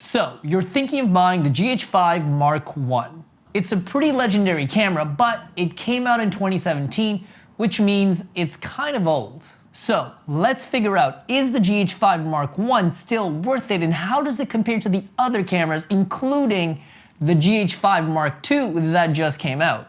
So, you're thinking of buying the GH5 Mark 1. It's a pretty legendary camera, but it came out in 2017, which means it's kind of old. So, let's figure out, is the GH5 Mark 1 still worth it, and how does it compare to the other cameras, including the GH5 Mark 2 that just came out?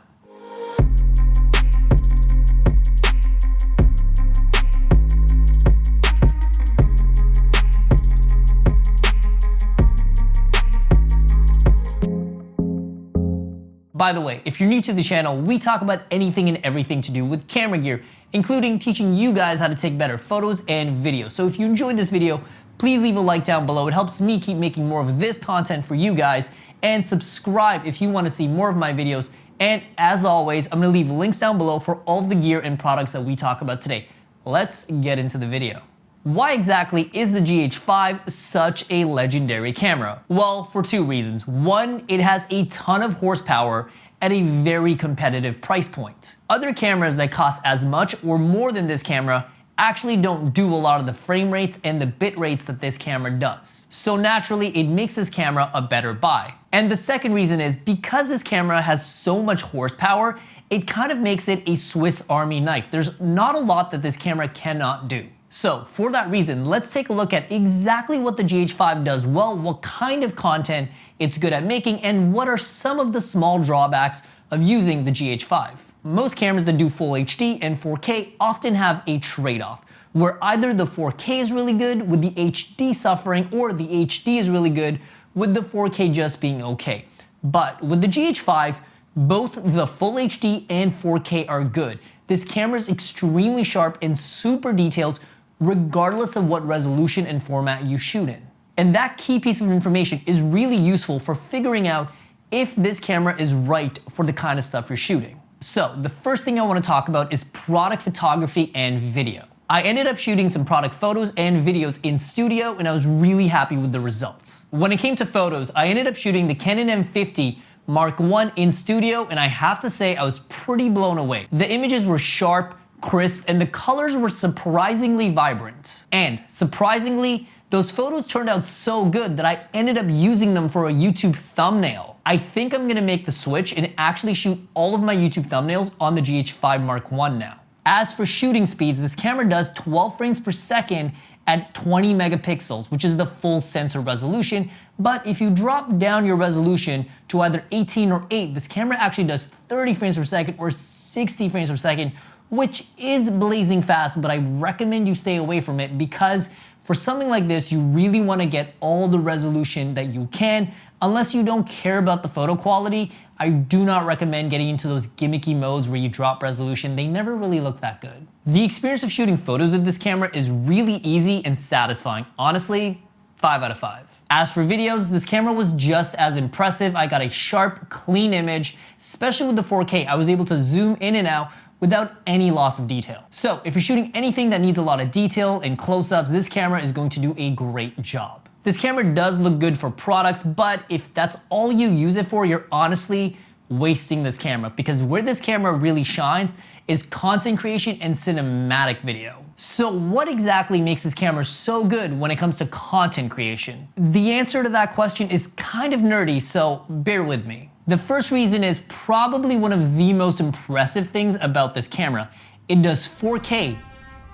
By the way, if you're new to the channel, we talk about anything and everything to do with camera gear, including teaching you guys how to take better photos and videos. So if you enjoyed this video, please leave a like down below. It helps me keep making more of this content for you guys, and subscribe if you want to see more of my videos. And as always, I'm going to leave links down below for all of the gear and products that we talk about today. Let's get into the video. Why exactly is the GH5 such a legendary camera? Well, for two reasons. One, it has a ton of horsepower at a very competitive price point. Other cameras that cost as much or more than this camera actually don't do a lot of the frame rates and the bit rates that this camera does. So naturally, it makes this camera a better buy. And the second reason is because this camera has so much horsepower, it kind of makes it a Swiss Army knife. There's not a lot that this camera cannot do. So for that reason, let's take a look at exactly what the GH5 does well, what kind of content it's good at making, and what are some of the small drawbacks of using the GH5. Most cameras that do full HD and 4K often have a trade-off, where either the 4K is really good with the HD suffering, or the HD is really good with the 4K just being okay. But with the GH5, both the full HD and 4K are good. This camera is extremely sharp and super detailed, regardless of what resolution and format you shoot in. And that key piece of information is really useful for figuring out if this camera is right for the kind of stuff you're shooting. So the first thing I want to talk about is product photography and video. I ended up shooting some product photos and videos in studio, and I was really happy with the results. When it came to photos, I ended up shooting the Canon M50 Mark 1 in studio, and I have to say I was pretty blown away. The images were sharp, crisp, and the colors were surprisingly vibrant. And surprisingly, those photos turned out so good that I ended up using them for a YouTube thumbnail. I think I'm gonna make the switch and actually shoot all of my YouTube thumbnails on the GH5 Mark 1 now. As for shooting speeds, this camera does 12 frames per second at 20 megapixels, which is the full sensor resolution. But if you drop down your resolution to either 18 or 8, this camera actually does 30 frames per second or 60 frames per second, which is blazing fast, but I recommend you stay away from it because for something like this, you really want to get all the resolution that you can. Unless you don't care about the photo quality, I do not recommend getting into those gimmicky modes where you drop resolution. They never really look that good. The experience of shooting photos with this camera is really easy and satisfying. Honestly, 5 out of 5. As for videos, this camera was just as impressive. I got a sharp, clean image, especially with the 4K. I was able to zoom in and out without any loss of detail. So if you're shooting anything that needs a lot of detail and close-ups, this camera is going to do a great job. This camera does look good for products, but if that's all you use it for, you're honestly wasting this camera, because where this camera really shines is content creation and cinematic video. So what exactly makes this camera so good when it comes to content creation? The answer to that question is kind of nerdy, so bear with me. The first reason is probably one of the most impressive things about this camera. It does 4K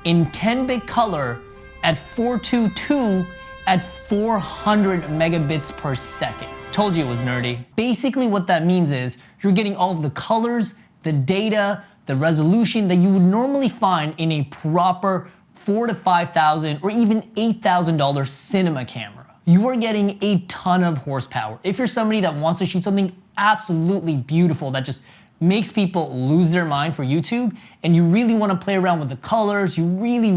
in 10-bit color at 422 at 400 megabits per second. Told you it was nerdy. Basically what that means is you're getting all of the colors, the data, the resolution that you would normally find in a proper $4,000 to $5,000 or even $8,000 cinema camera. You are getting a ton of horsepower. If you're somebody that wants to shoot something absolutely beautiful that just makes people lose their mind for YouTube, and you really want to play around with the colors, you really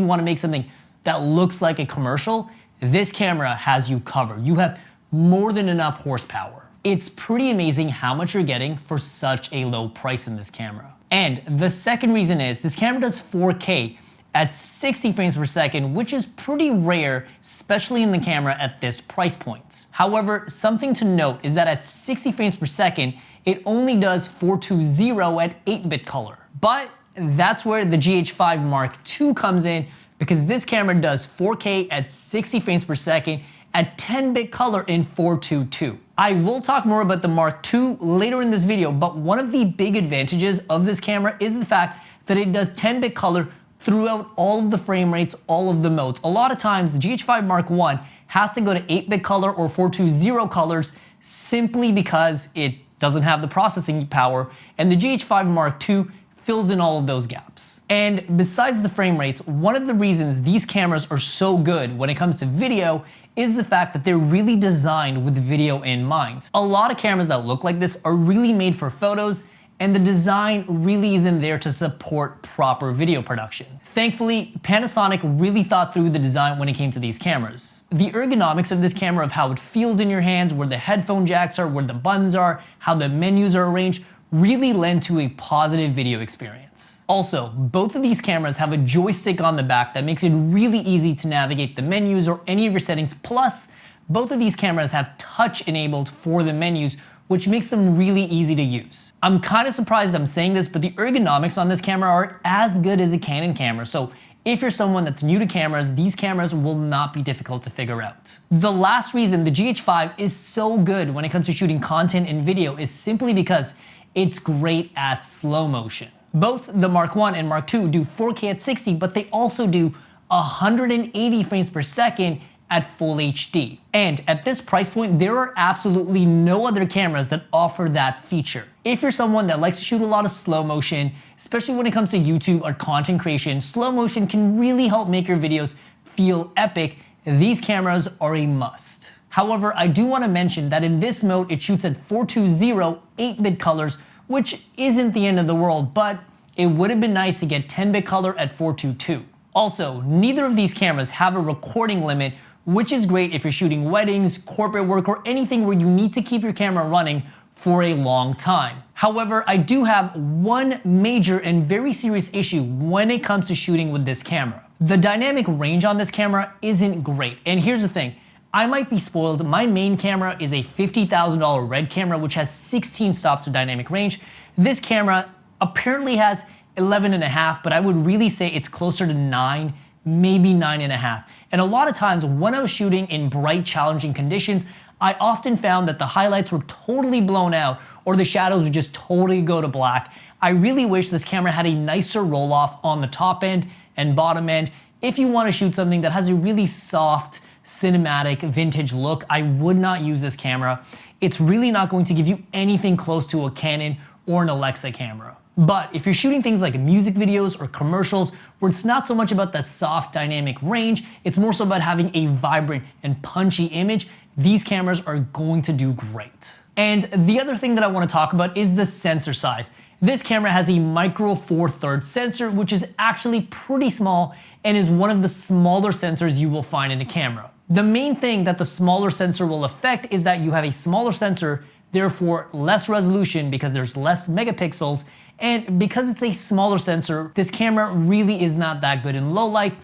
want to make something that looks like a commercial, this camera has you covered. You have more than enough horsepower. It's pretty amazing how much you're getting for such a low price in this camera. And the second reason is this camera does 4K at 60 frames per second, which is pretty rare, especially in the camera at this price point. However, something to note is that at 60 frames per second, it only does 420 at 8-bit color. But that's where the GH5 Mark II comes in, because this camera does 4K at 60 frames per second at 10-bit color in 422. I will talk more about the Mark II later in this video, but one of the big advantages of this camera is the fact that it does 10-bit color throughout all of the frame rates, all of the modes. A lot of times the GH5 Mark I has to go to 8-bit color or 420 colors simply because it doesn't have the processing power, and the GH5 Mark II fills in all of those gaps. And besides the frame rates, one of the reasons these cameras are so good when it comes to video is the fact that they're really designed with video in mind. A lot of cameras that look like this are really made for photos, and the design really isn't there to support proper video production. Thankfully, Panasonic really thought through the design when it came to these cameras. The ergonomics of this camera, of how it feels in your hands, where the headphone jacks are, where the buttons are, how the menus are arranged, really lend to a positive video experience. Also, both of these cameras have a joystick on the back that makes it really easy to navigate the menus or any of your settings. Plus, both of these cameras have touch enabled for the menus, which makes them really easy to use. I'm kind of surprised I'm saying this, but the ergonomics on this camera are as good as a Canon camera. So if you're someone that's new to cameras, these cameras will not be difficult to figure out. The last reason the GH5 is so good when it comes to shooting content and video is simply because it's great at slow motion. Both the Mark I and Mark II do 4K at 60, but they also do 180 frames per second at full HD. And at this price point, there are absolutely no other cameras that offer that feature. If you're someone that likes to shoot a lot of slow motion, especially when it comes to YouTube or content creation, slow motion can really help make your videos feel epic. These cameras are a must. However, I do want to mention that in this mode, it shoots at 420 8-bit colors, which isn't the end of the world, but it would have been nice to get 10-bit color at 422. Also, neither of these cameras have a recording limit, which is great if you're shooting weddings, corporate work, or anything where you need to keep your camera running for a long time. However, I do have one major and very serious issue when it comes to shooting with this camera. The dynamic range on this camera isn't great, and here's the thing. I might be spoiled. My main camera is a $50,000 RED camera, which has 16 stops of dynamic range. This camera apparently has 11.5, but I would really say it's closer to 9, maybe 9.5. And a lot of times when I was shooting in bright, challenging conditions, I often found that the highlights were totally blown out or the shadows would just totally go to black. I really wish this camera had a nicer roll off on the top end and bottom end. If you want to shoot something that has a really soft, cinematic, vintage look, I would not use this camera. It's really not going to give you anything close to a Canon or an Alexa camera. But if you're shooting things like music videos or commercials where it's not so much about that soft dynamic range, it's more so about having a vibrant and punchy image, these cameras are going to do great. And the other thing that I want to talk about is the sensor size. This camera has a micro 4/3 sensor, which is actually pretty small and is one of the smaller sensors you will find in a camera. The main thing that the smaller sensor will affect is that you have a smaller sensor, therefore less resolution because there's less megapixels, and because it's a smaller sensor, this camera really is not that good in low light.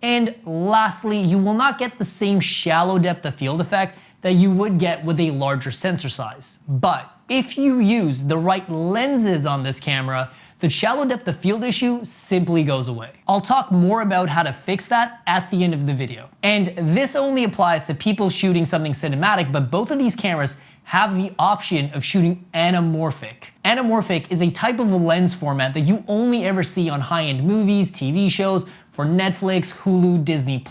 And lastly, you will not get the same shallow depth of field effect that you would get with a larger sensor size. But if you use the right lenses on this camera, the shallow depth of field issue simply goes away. I'll talk more about how to fix that at the end of the video. And this only applies to people shooting something cinematic, but both of these cameras have the option of shooting anamorphic. Anamorphic is a type of lens format that you only ever see on high-end movies, TV shows, for Netflix, Hulu, Disney+.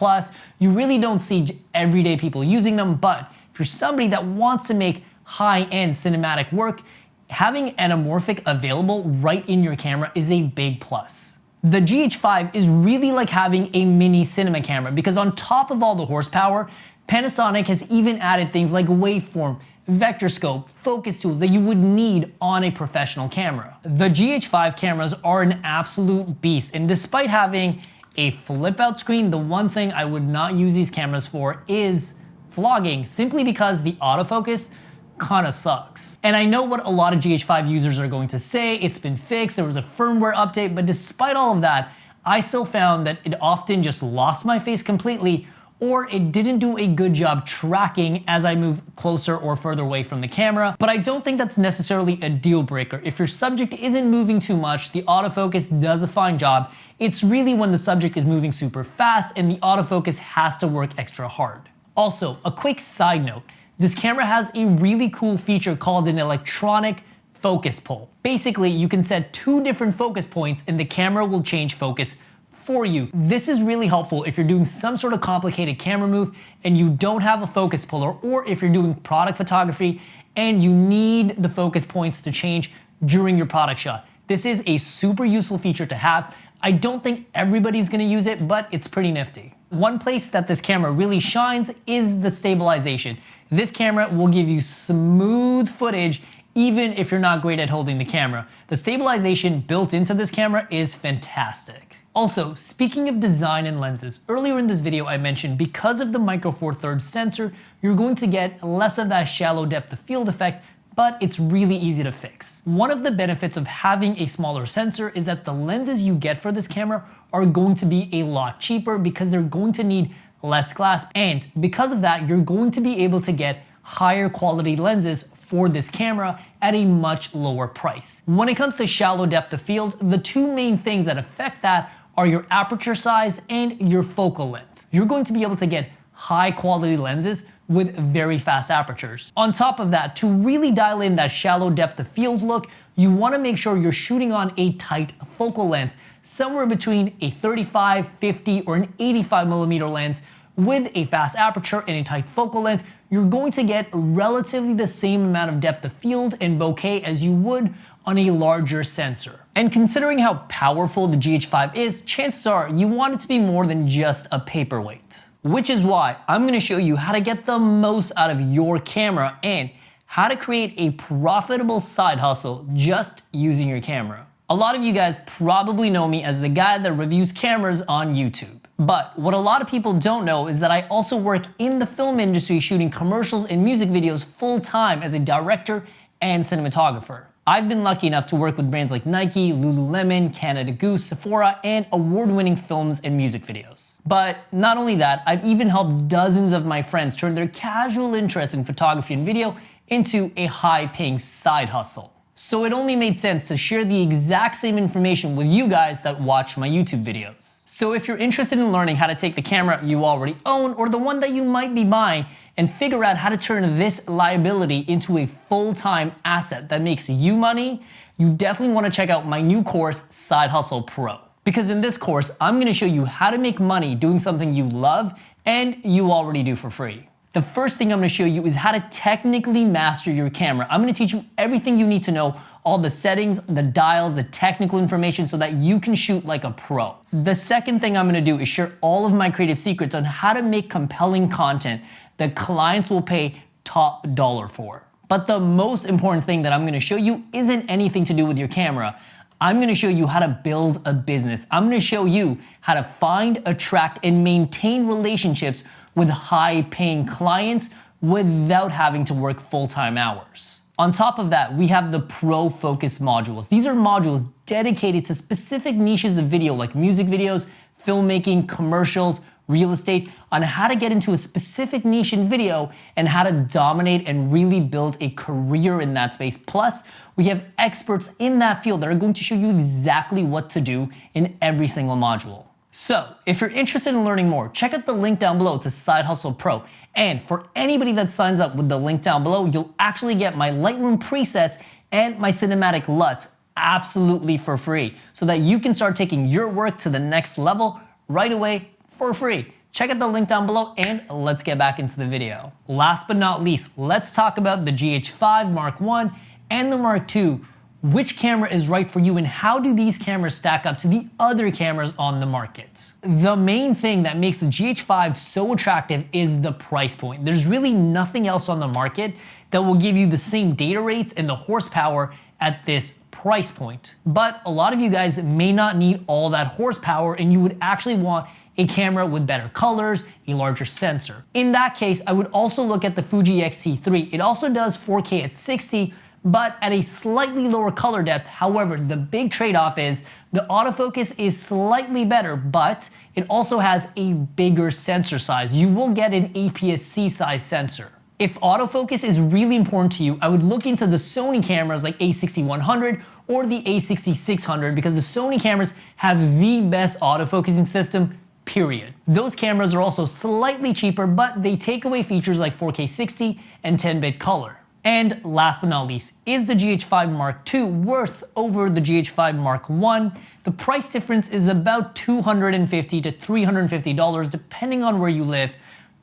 You really don't see everyday people using them, but if you're somebody that wants to make high-end cinematic work, having anamorphic available right in your camera is a big plus. The GH5 is really like having a mini cinema camera because on top of all the horsepower, Panasonic has even added things like waveform, vector scope, focus tools that you would need on a professional camera. The GH5 cameras are an absolute beast, and despite having a flip out screen, the one thing I would not use these cameras for is vlogging, simply because the autofocus kind of sucks. And I know what a lot of GH5 users are going to say, it's been fixed, there was a firmware update, but despite all of that, I still found that it often just lost my face completely, or it didn't do a good job tracking as I move closer or further away from the camera. But I don't think that's necessarily a deal breaker. If your subject isn't moving too much, the autofocus does a fine job. It's really when the subject is moving super fast and the autofocus has to work extra hard. Also, a quick side note, this camera has a really cool feature called an electronic focus pull. Basically, you can set 2 different focus points and the camera will change focus for you. This is really helpful if you're doing some sort of complicated camera move and you don't have a focus puller, or if you're doing product photography and you need the focus points to change during your product shot. This is a super useful feature to have. I don't think everybody's gonna use it, but it's pretty nifty. One place that this camera really shines is the stabilization. This camera will give you smooth footage even if you're not great at holding the camera. The stabilization built into this camera is fantastic. Also, speaking of design and lenses, earlier in this video I mentioned because of the Micro Four Thirds sensor, you're going to get less of that shallow depth of field effect, but it's really easy to fix. One of the benefits of having a smaller sensor is that the lenses you get for this camera are going to be a lot cheaper because they're going to need less glass, and because of that, you're going to be able to get higher quality lenses for this camera at a much lower price. When it comes to shallow depth of field, the 2 main things that affect that are your aperture size and your focal length. You're going to be able to get high quality lenses with very fast apertures. On top of that, to really dial in that shallow depth of field look, you wanna make sure you're shooting on a tight focal length, somewhere between a 35, 50, or an 85mm lens with a fast aperture and a tight focal length. You're going to get relatively the same amount of depth of field and bokeh as you would on a larger sensor. And considering how powerful the GH5 is, chances are you want it to be more than just a paperweight. Which is why I'm gonna show you how to get the most out of your camera and how to create a profitable side hustle just using your camera. A lot of you guys probably know me as the guy that reviews cameras on YouTube. But what a lot of people don't know is that I also work in the film industry shooting commercials and music videos full time as a director and cinematographer. I've been lucky enough to work with brands like Nike, Lululemon, Canada Goose, Sephora, and award-winning films and music videos. But not only that, I've even helped dozens of my friends turn their casual interest in photography and video into a high-paying side hustle. So it only made sense to share the exact same information with you guys that watch my YouTube videos. So if you're interested in learning how to take the camera you already own or the one that you might be buying and figure out how to turn this liability into a full-time asset that makes you money, you definitely want to check out my new course, Side Hustle Pro. Because in this course, I'm going to show you how to make money doing something you love and you already do for free. The first thing I'm going to show you is how to technically master your camera. I'm going to teach you everything you need to know, all the settings, the dials, the technical information so that you can shoot like a pro. The second thing I'm going to do is share all of my creative secrets on how to make compelling content that clients will pay top dollar for. But the most important thing that I'm going to show you isn't anything to do with your camera. I'm going to show you how to build a business. I'm going to show you how to find, attract, and maintain relationships with high-paying clients without having to work full-time hours. On top of that, we have the Pro Focus modules. These are modules dedicated to specific niches of video like music videos, filmmaking, commercials, real estate, on how to get into a specific niche in video and how to dominate and really build a career in that space. Plus, we have experts in that field that are going to show you exactly what to do in every single module. So, if you're interested in learning more, check out the link down below to Side Hustle Pro. And for anybody that signs up with the link down below, you'll actually get my Lightroom presets and my cinematic LUTs absolutely for free so that you can start taking your work to the next level right away for free. Check out the link down below and let's get back into the video. Last but not least, let's talk about the GH5 Mark 1 and the Mark 2. Which camera is right for you and how do these cameras stack up to the other cameras on the market? The main thing that makes the GH5 so attractive is the price point. There's really nothing else on the market that will give you the same data rates and the horsepower at this price point. But a lot of you guys may not need all that horsepower and you would actually want a camera with better colors, a larger sensor. In that case, I would also look at the Fuji X-T3. It also does 4K at 60, but at a slightly lower color depth. However, the big trade-off is the autofocus is slightly better, but it also has a bigger sensor size. You will get an APS-C size sensor. If autofocus is really important to you, I would look into the Sony cameras like a6100 or the a6600 because the Sony cameras have the best autofocusing system, period. Those cameras are also slightly cheaper, but they take away features like 4K 60 and 10-bit color. And last but not least, is the GH5 Mark II worth over the GH5 Mark I? The price difference is about $250 to $350 depending on where you live.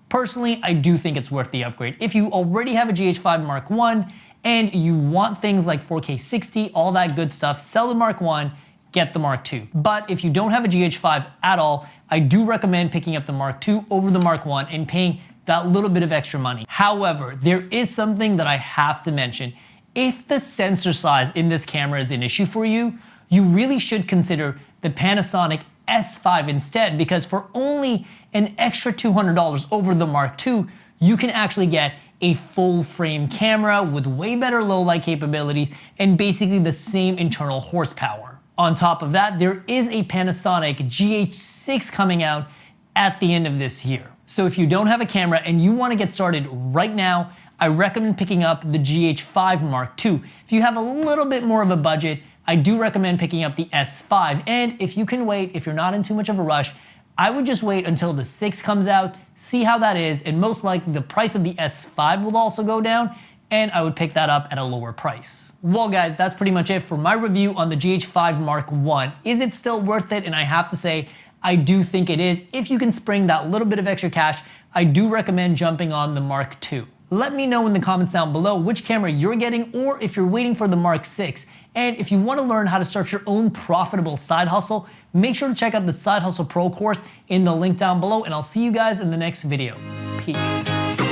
Personally, I do think it's worth the upgrade. If you already have a GH5 Mark I and you want things like 4K 60, all that good stuff, sell the Mark I, get the Mark II. But if you don't have a GH5 at all, I do recommend picking up the Mark II over the Mark I and paying that little bit of extra money. However, there is something that I have to mention. If the sensor size in this camera is an issue for you, you really should consider the Panasonic S5 instead, because for only an extra $200 over the Mark II, you can actually get a full frame camera with way better low light capabilities and basically the same internal horsepower. On top of that, there is a Panasonic GH6 coming out at the end of this year. So if you don't have a camera and you want to get started right now, I recommend picking up the GH5 Mark II. If you have a little bit more of a budget, I do recommend picking up the S5. And if you can wait, if you're not in too much of a rush, I would just wait until the 6 comes out, see how that is, and most likely the price of the S5 will also go down, and I would pick that up at a lower price. Well guys, that's pretty much it for my review on the GH5 Mark I. Is it still worth it? And I have to say, I do think it is. If you can spring that little bit of extra cash, I do recommend jumping on the Mark II. Let me know in the comments down below which camera you're getting or if you're waiting for the Mark VI. And if you want to learn how to start your own profitable side hustle, make sure to check out the Side Hustle Pro course in the link down below, and I'll see you guys in the next video. Peace.